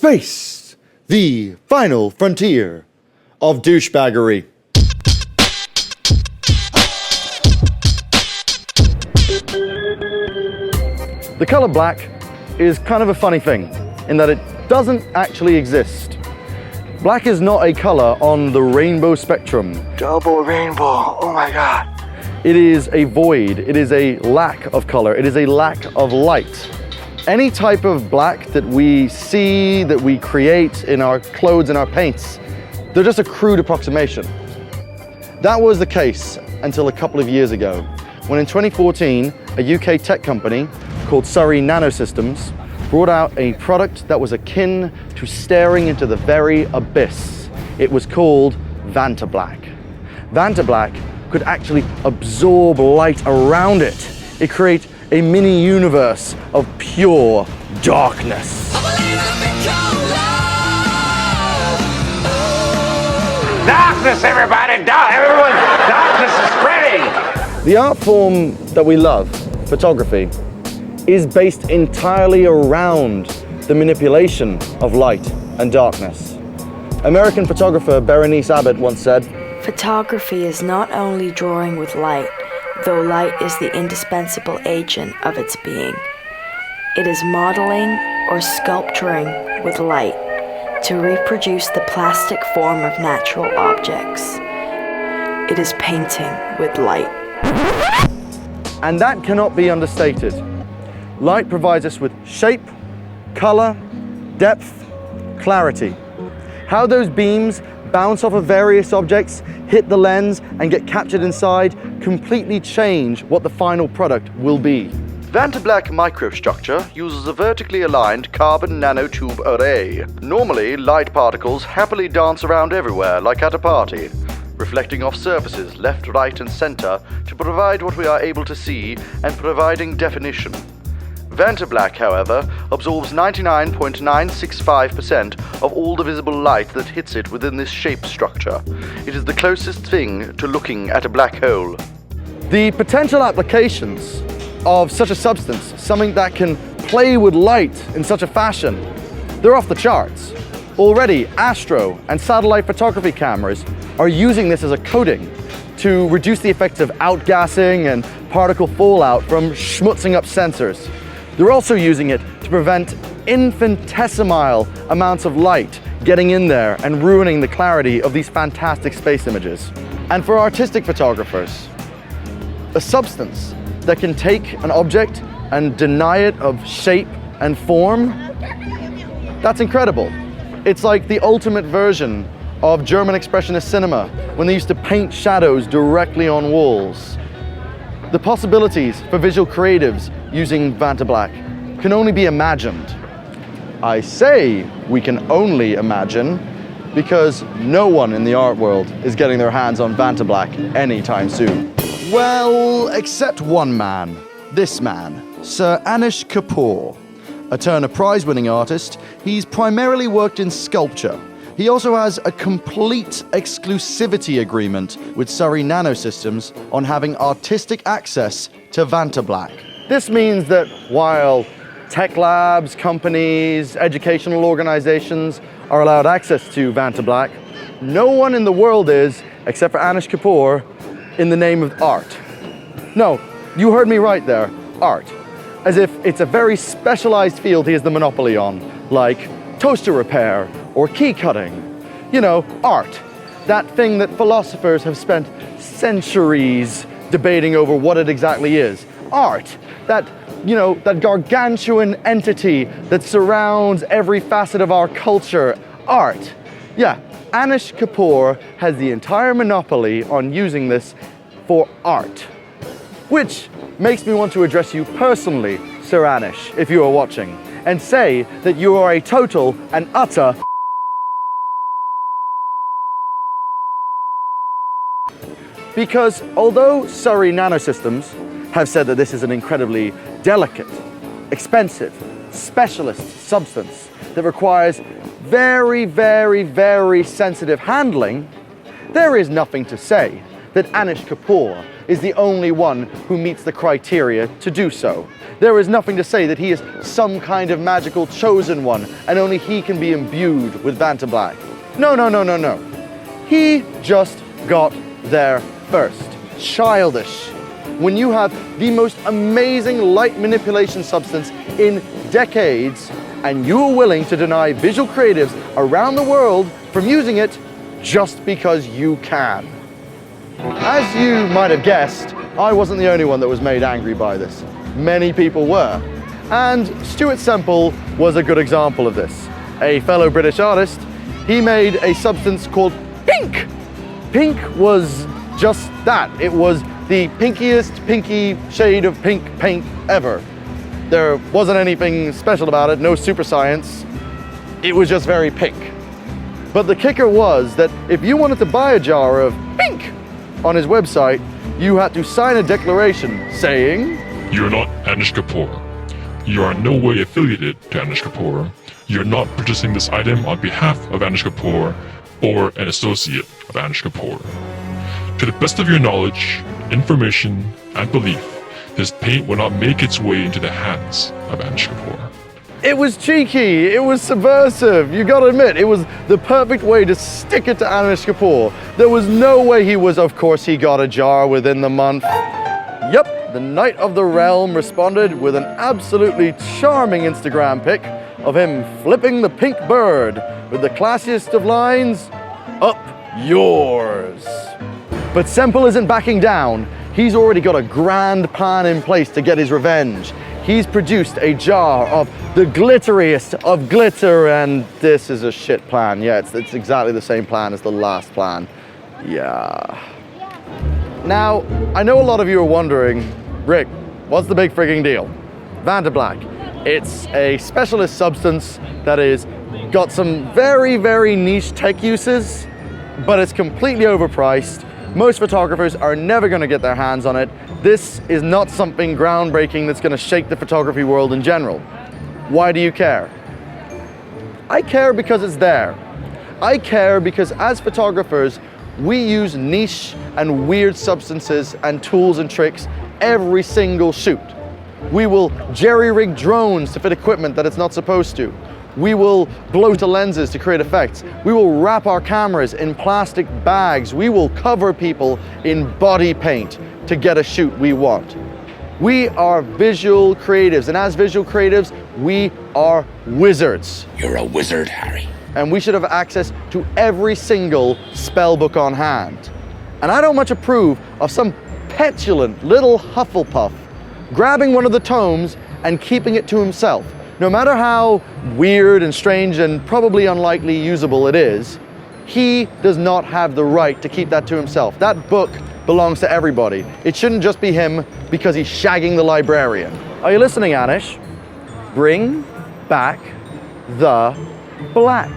Space, the final frontier of douchebaggery. The color black is kind of a funny thing in that it doesn't actually exist. Black is not a color on the rainbow spectrum. Double rainbow, oh my God. It is a void, it is a lack of color, it is a lack of light. Any type of black that we see, that we create in our clothes and our paints, they're just a crude approximation. That was the case until a couple of years ago, when in 2014, a UK tech company called Surrey Nanosystems brought out a product that was akin to staring into the very abyss. It was called Vantablack. Vantablack could actually absorb light around it. It creates a mini universe of pure darkness. Darkness, everybody! Darkness is spreading! The art form that we love, photography, is based entirely around the manipulation of light and darkness. American photographer Berenice Abbott once said, "Photography is not only drawing with light, though light is the indispensable agent of its being. It is modeling or sculpturing with light to reproduce the plastic form of natural objects. It is painting with light." And that cannot be understated. Light provides us with shape, color, depth, clarity. How those beams bounce off of various objects, hit the lens, and get captured inside completely change what the final product will be. Vantablack microstructure uses a vertically aligned carbon nanotube array. Normally, light particles happily dance around everywhere like at a party, reflecting off surfaces left, right, and center to provide what we are able to see and providing definition. Vantablack, however, absorbs 99.965% of all the visible light that hits it within this shape structure. It is the closest thing to looking at a black hole. The potential applications of such a substance, something that can play with light in such a fashion, they're off the charts. Already, astro and satellite photography cameras are using this as a coating to reduce the effects of outgassing and particle fallout from schmutzing up sensors. They're also using it to prevent infinitesimal amounts of light getting in there and ruining the clarity of these fantastic space images. And for artistic photographers, a substance that can take an object and deny it of shape and form, that's incredible. It's like the ultimate version of German expressionist cinema when they used to paint shadows directly on walls. The possibilities for visual creatives using Vantablack can only be imagined. I say we can only imagine because no one in the art world is getting their hands on Vantablack anytime soon. Well, except one man. This man, Sir Anish Kapoor. A Turner Prize-winning artist, he's primarily worked in sculpture. He also has a complete exclusivity agreement with Surrey Nanosystems on having artistic access to Vantablack. This means that while tech labs, companies, educational organizations are allowed access to Vantablack, no one in the world is, except for Anish Kapoor, in the name of art. No, you heard me right there, art. As if it's a very specialized field he has the monopoly on, like toaster repair or key cutting. You know, art. That thing that philosophers have spent centuries debating over what it exactly is. Art. That, you know, that gargantuan entity that surrounds every facet of our culture. Art. Yeah, Anish Kapoor has the entire monopoly on using this for art. Which makes me want to address you personally, Sir Anish, if you are watching, and say that you are a total and utter because although Surrey Nanosystems have said that this is an incredibly delicate, expensive, specialist substance that requires very, very, very sensitive handling, there is nothing to say that Anish Kapoor is the only one who meets the criteria to do so. There is nothing to say that he is some kind of magical chosen one and only he can be imbued with Vantablack. No, no, no, no, no. He just got there first. Childish. When you have the most amazing light manipulation substance in decades and you are willing to deny visual creatives around the world from using it just because you can. As you might have guessed, I wasn't the only one that was made angry by this. Many people were. And Stuart Semple was a good example of this. A fellow British artist, he made a substance called pink. Pink was just that. It was the pinkiest pinky shade of pink paint ever. There wasn't anything special about it, no super science. It was just very pink. But the kicker was that if you wanted to buy a jar of pink on his website, you had to sign a declaration saying, "You're not Anish Kapoor. You are in no way affiliated to Anish Kapoor. You're not purchasing this item on behalf of Anish Kapoor or an associate of Anish Kapoor. To the best of your knowledge, information, and belief, this paint will not make its way into the hands of Anish Kapoor." It was cheeky, it was subversive, you gotta admit, it was the perfect way to stick it to Anish Kapoor. There was no way of course he got a jar within the month. Yep, the Knight of the Realm responded with an absolutely charming Instagram pic of him flipping the pink bird with the classiest of lines, "Up yours." But Semple isn't backing down. He's already got a grand plan in place to get his revenge. He's produced a jar of the glitteriest of glitter, and this is a shit plan. Yeah, it's exactly the same plan as the last plan. Yeah. Now, I know a lot of you are wondering, Rick, what's the big frigging deal? Vantablack. It's a specialist substance that is got some very, very niche tech uses, but it's completely overpriced. Most photographers are never going to get their hands on it. This is not something groundbreaking that's going to shake the photography world in general. Why do you care? I care because it's there. I care because as photographers, we use niche and weird substances and tools and tricks every single shoot. We will jerry-rig drones to fit equipment that it's not supposed to. We will blow to lenses to create effects. We will wrap our cameras in plastic bags. We will cover people in body paint to get a shoot we want. We are visual creatives, and as visual creatives, we are wizards. You're a wizard, Harry. And we should have access to every single spell book on hand. And I don't much approve of some petulant little Hufflepuff grabbing one of the tomes and keeping it to himself. No matter how weird and strange and probably unlikely usable it is, he does not have the right to keep that to himself. That book belongs to everybody. It shouldn't just be him because he's shagging the librarian. Are you listening, Anish? Bring back the black.